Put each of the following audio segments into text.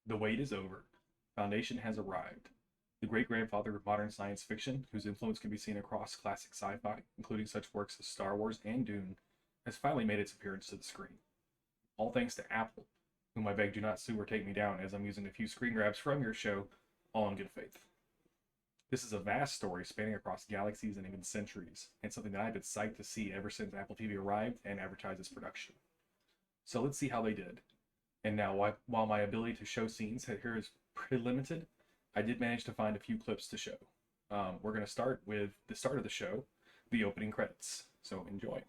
The wait is over. Foundation has arrived. The great grandfather of modern science fiction, whose influence can be seen across classic sci fi, including such works as Star Wars and Dune, has finally made its appearance to the screen. All thanks to Apple, whom I beg do not sue or take me down, as I'm using a few screen grabs from your show, all in good faith. This is a vast story spanning across galaxies and even centuries, and something that I've been psyched to see ever since Apple TV arrived and advertised its production. So let's see how they did. And now, while my ability to show scenes here is pretty limited, I did manage to find a few clips to show. We're going to start with the start of the show, the opening credits. So enjoy.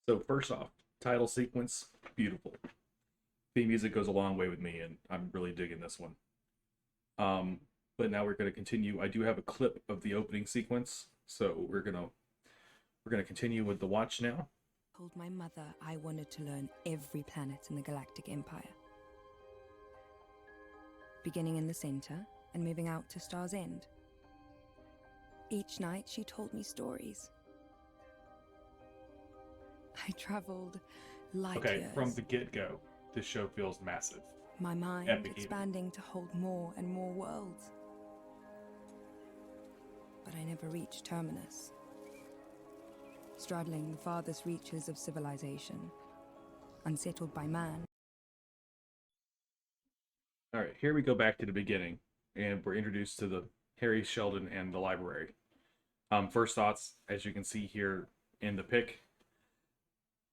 So first off, title sequence, beautiful. Theme music goes a long way with me, and I'm really digging this one. Um, but now we're going to continue. I do have a clip of the opening sequence, so we're gonna continue with the watch now. Told my mother I wanted to learn every planet in the Galactic Empire. Beginning in the center and moving out to Star's End. Each night she told me stories. I traveled light Okay, years. from the get-go, this show feels massive. My mind Epic even. expanding to hold more and more worlds. But I never reached Terminus. Straddling the farthest reaches of civilization, unsettled by man. All right, here we go back to the beginning, and we're introduced to the Harry Sheldon and the library. First thoughts, as you can see here in the pic,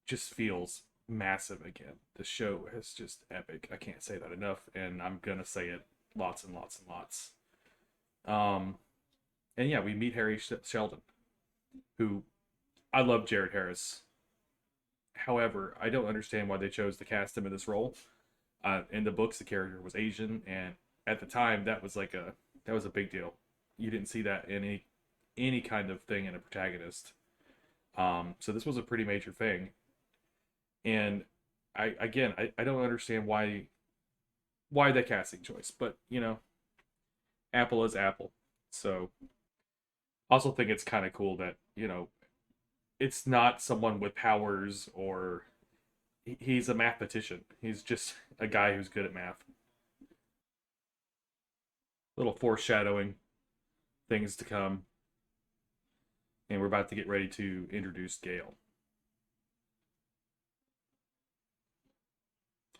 just feels massive again. The show is just epic. I can't say that enough, and I'm gonna say it lots and lots and lots. Um, and yeah, we meet Harry Sheldon, who I love Jared Harris. However, I don't understand why they chose to cast him in this role. In the books, the character was Asian, and at the time, that was a big deal. You didn't see that in any kind of thing in a protagonist. So this was a pretty major thing, and I don't understand why the casting choice, but Apple is Apple. So also think it's kind of cool that it's not someone with powers or he's a mathematician. He's just a guy who's good at math. Little foreshadowing things to come. And we're about to get ready to introduce Gale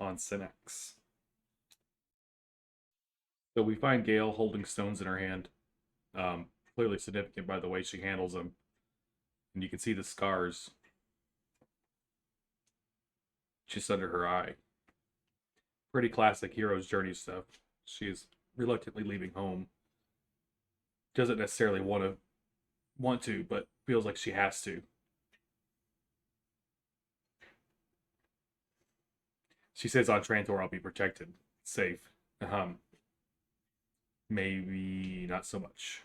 on Synax. So we find Gale holding stones in her hand. Clearly significant by the way she handles them. And you can see the scars just under her eye. Pretty classic hero's journey stuff. She is reluctantly leaving home. Doesn't necessarily want to, but feels like she has to. She says on Trantor, I'll be protected, safe. Maybe not so much.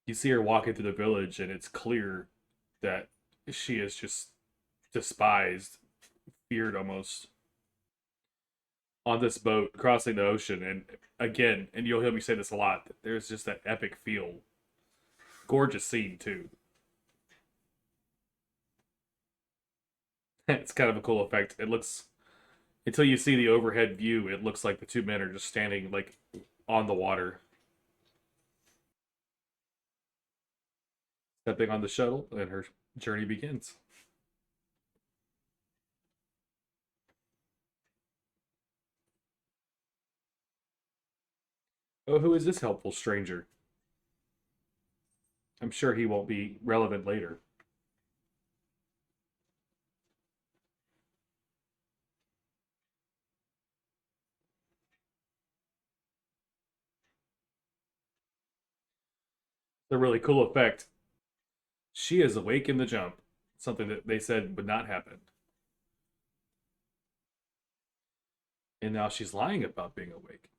You see her walking through the village, and it's clear that she is just despised, feared almost. on this boat crossing the ocean, and again, and you'll hear me say this a lot. There's just that epic feel. Gorgeous scene too. It's kind of a cool effect. It looks until you see the overhead view, it looks like the two men are just standing like on the water, stepping on the shuttle, and her journey begins. Oh, who is this helpful stranger? I'm sure he won't be relevant later. It's a really cool effect. She is awake in the jump, something that they said would not happen. And now she's lying about being awake.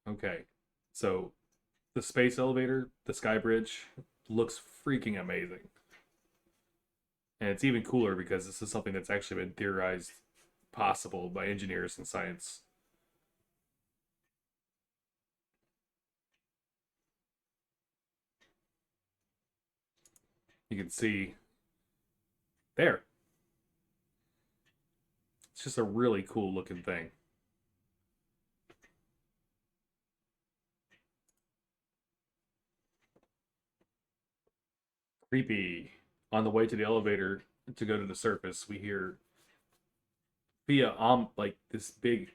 Okay, so the space elevator, the sky bridge, looks freaking amazing. And it's even cooler because this is something that's actually been theorized possible by engineers and science. You can see there. It's just a really cool looking thing. Creepy. On the way to the elevator to go to the surface, we hear via like this big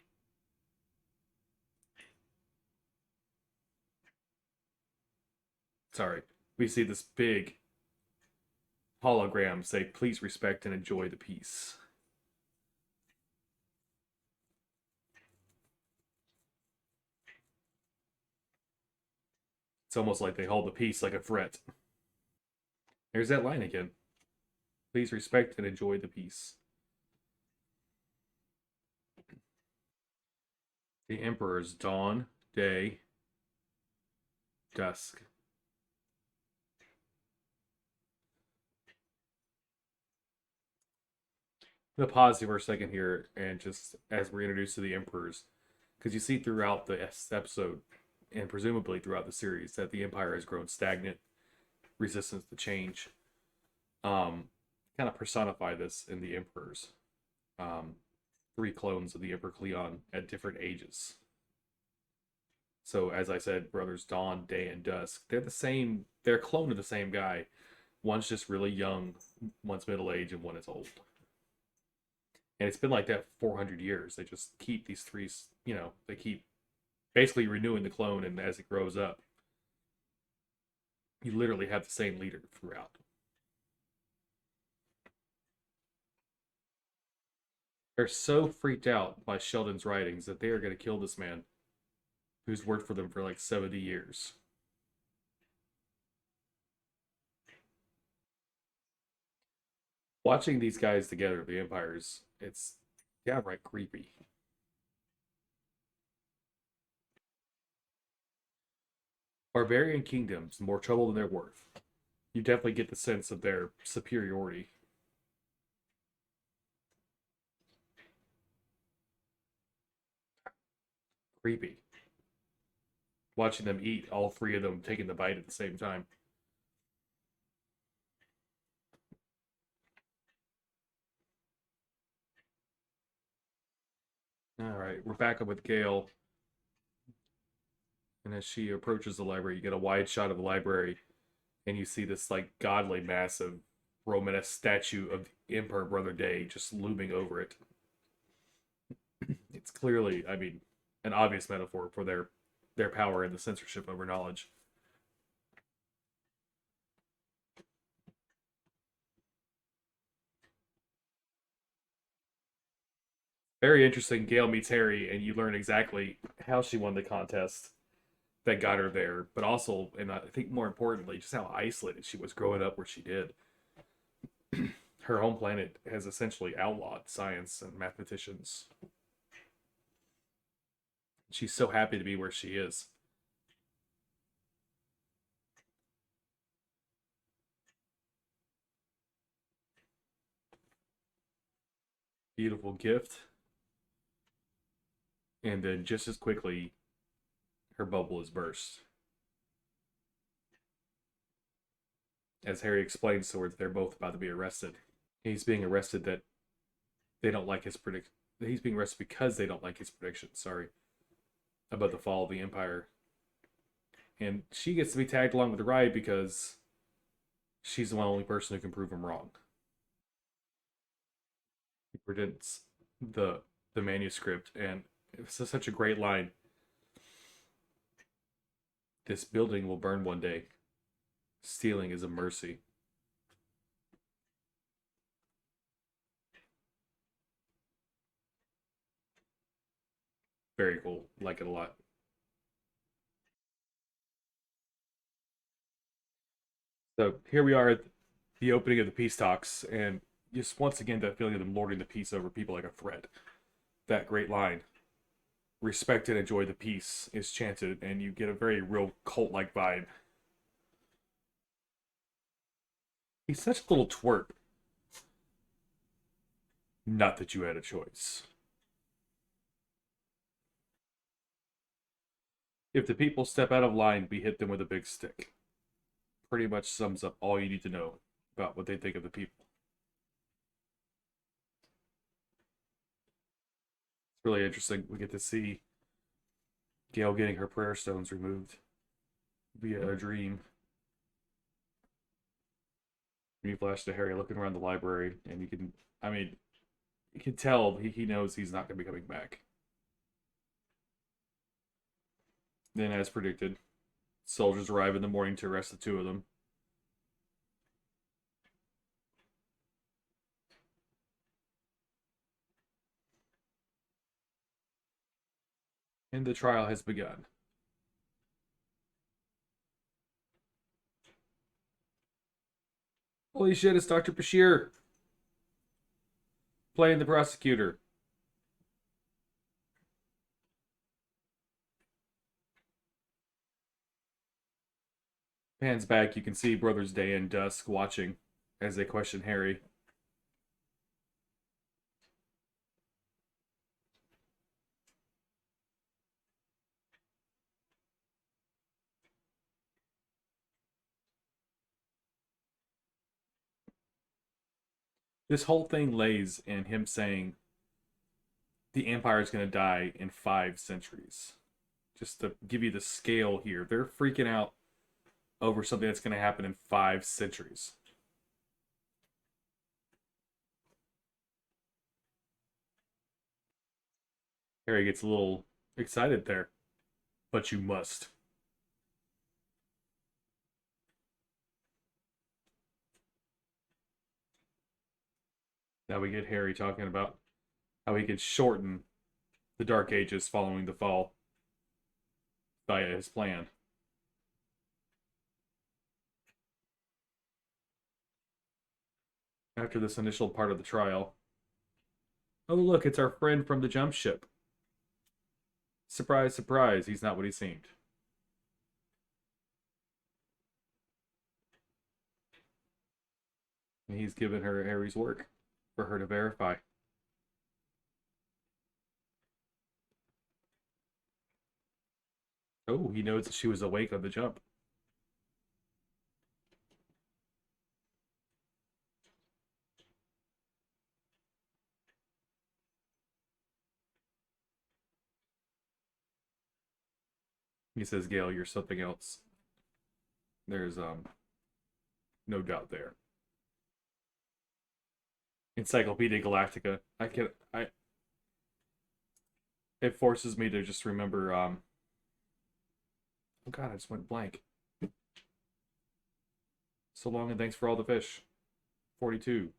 sorry, we see this big hologram say, please respect and enjoy the piece. It's almost like they hold the piece like a threat. There's that line again. Please respect and enjoy the piece. The Emperor's dawn, day, dusk. I'm gonna pause for a second here and just as we're introduced to the Emperors, because you see throughout the episode and presumably throughout the series that the Empire has grown stagnant, resistance to change. Kind of personify this in the Emperors. Um, three clones of the Emperor Cleon at different ages. So as I said, brothers Dawn, Day, and Dusk, they're the same. They're a clone of the same guy. One's just really young, one's middle age, and one is old. And it's been like that for 400 years. They just keep these three. They keep basically renewing the clone, and as it grows up, you literally have the same leader throughout. They're so freaked out by Sheldon's writings that they are going to kill this man who's worked for them for like 70 years. Watching these guys together, the Empires, it's downright creepy. Barbarian kingdoms, more trouble than they're worth. You definitely get the sense of their superiority. Creepy. Watching them eat, all three of them taking the bite at the same time. All right, we're back up with Gail. And as she approaches the library, you get a wide shot of the library, and you see this like godly, massive Romanesque statue of the Emperor Brother Day just looming over it. It's clearly, I mean, an obvious metaphor for their power and the censorship over knowledge. Very interesting. Gail meets Harry, and you learn exactly how she won the contest that got her there, but also, and I think more importantly, just how isolated she was growing up where she did. Her home planet has essentially outlawed science and mathematicians. She's so happy to be where she is. Beautiful gift. And then just as quickly, her bubble is burst. As Harry explains to her that they're both about to be arrested. He's being arrested that they don't like his predict. He's being arrested because they don't like his prediction. Sorry, about the fall of the Empire, and she gets to be tagged along with the ride because she's the only person who can prove him wrong. He presents the manuscript, and it's such a great line. This building will burn one day. Stealing is a mercy. Very cool. Like it a lot. So here we are at the opening of the peace talks, and just once again that feeling of them lording the peace over people like a threat. That great line, "Respect and enjoy the peace," is chanted, and you get a very real cult-like vibe. He's such a little twerp. Not that you had a choice. If the people step out of line, we hit them with a big stick. Pretty much sums up all you need to know about what they think of the people. It's really interesting. We get to see Gail getting her prayer stones removed via a dream. You flash to Harry looking around the library, and I mean, you can tell he knows he's not going to be coming back. Then, as predicted, soldiers arrive in the morning to arrest the two of them. And the trial has begun. Holy shit, it's Dr. Bashir playing the prosecutor. Pans back, you can see Brothers Day and Dusk watching as they question Harry. This whole thing lays in him saying the Empire is going to die in 5 centuries. Just to give you the scale here, they're freaking out over something that's going to happen in 5 centuries. Harry gets a little excited there, but you must. Now we get Harry talking about how he could shorten the Dark Ages following the fall via his plan. After this initial part of the trial, oh look, it's our friend from the jump ship. Surprise, surprise, he's not what he seemed. And he's given her Harry's work for her to verify. Oh, he knows that she was awake on the jump. He says, Gale, you're something else. There's no doubt there. Encyclopedia Galactica. It forces me to just remember oh god, I just went blank. So long and thanks for all the fish. 42.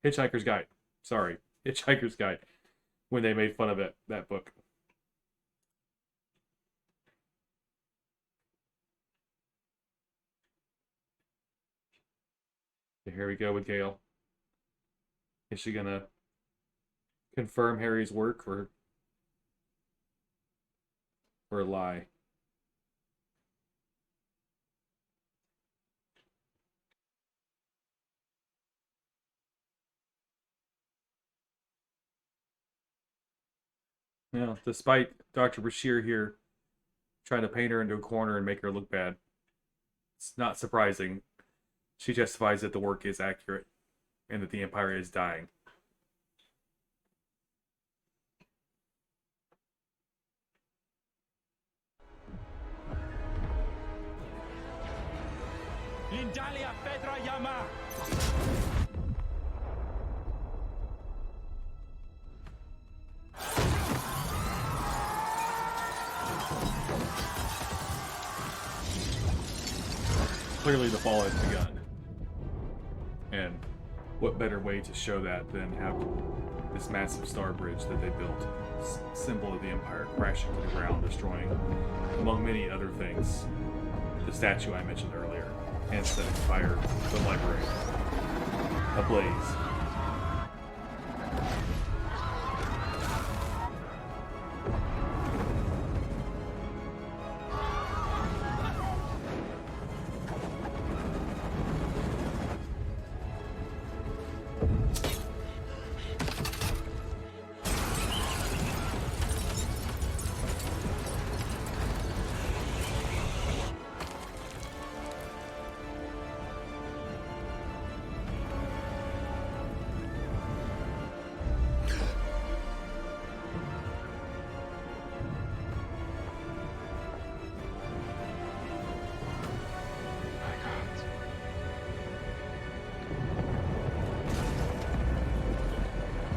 Hitchhiker's Guide. Sorry. Hitchhiker's Guide. When they made fun of it, that book. Here we go with Gale. Is she gonna confirm Harry's work or lie? Yeah, despite Dr. Bashir here trying to paint her into a corner and make her look bad, it's not surprising. She justifies that the work is accurate and that the Empire is dying. Lindalia Fedra Yama! Clearly the fall has begun. And what better way to show that than have this massive star bridge that they built, symbol of the Empire, crashing to the ground, destroying, among many other things, the statue I mentioned earlier, and setting fire to the library ablaze.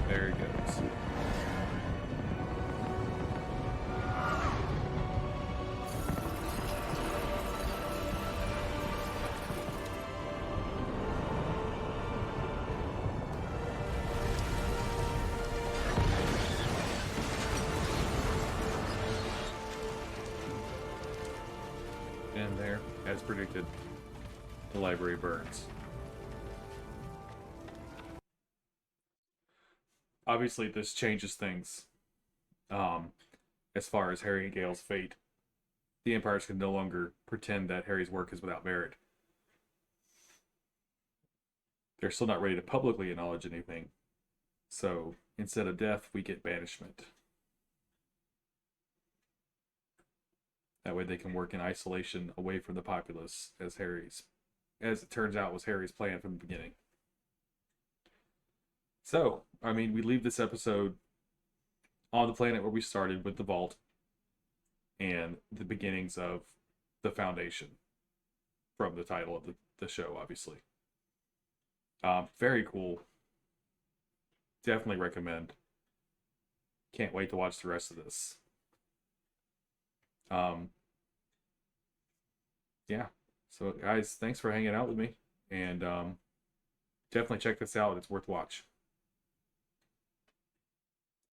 There it goes. And there, as predicted, the library burns. Obviously, this changes things as far as Harry and Gale's fate. The Empires can no longer pretend that Harry's work is without merit. They're still not ready to publicly acknowledge anything. So, instead of death, we get banishment. That way they can work in isolation away from the populace, as it turns out, was Harry's plan from the beginning. So, I mean, we leave this episode on the planet where we started with the vault and the beginnings of the Foundation from the title of the show, obviously. Very cool. Definitely recommend. Can't wait to watch the rest of this. Yeah. So, guys, thanks for hanging out with me. And definitely check this out. It's worth watch.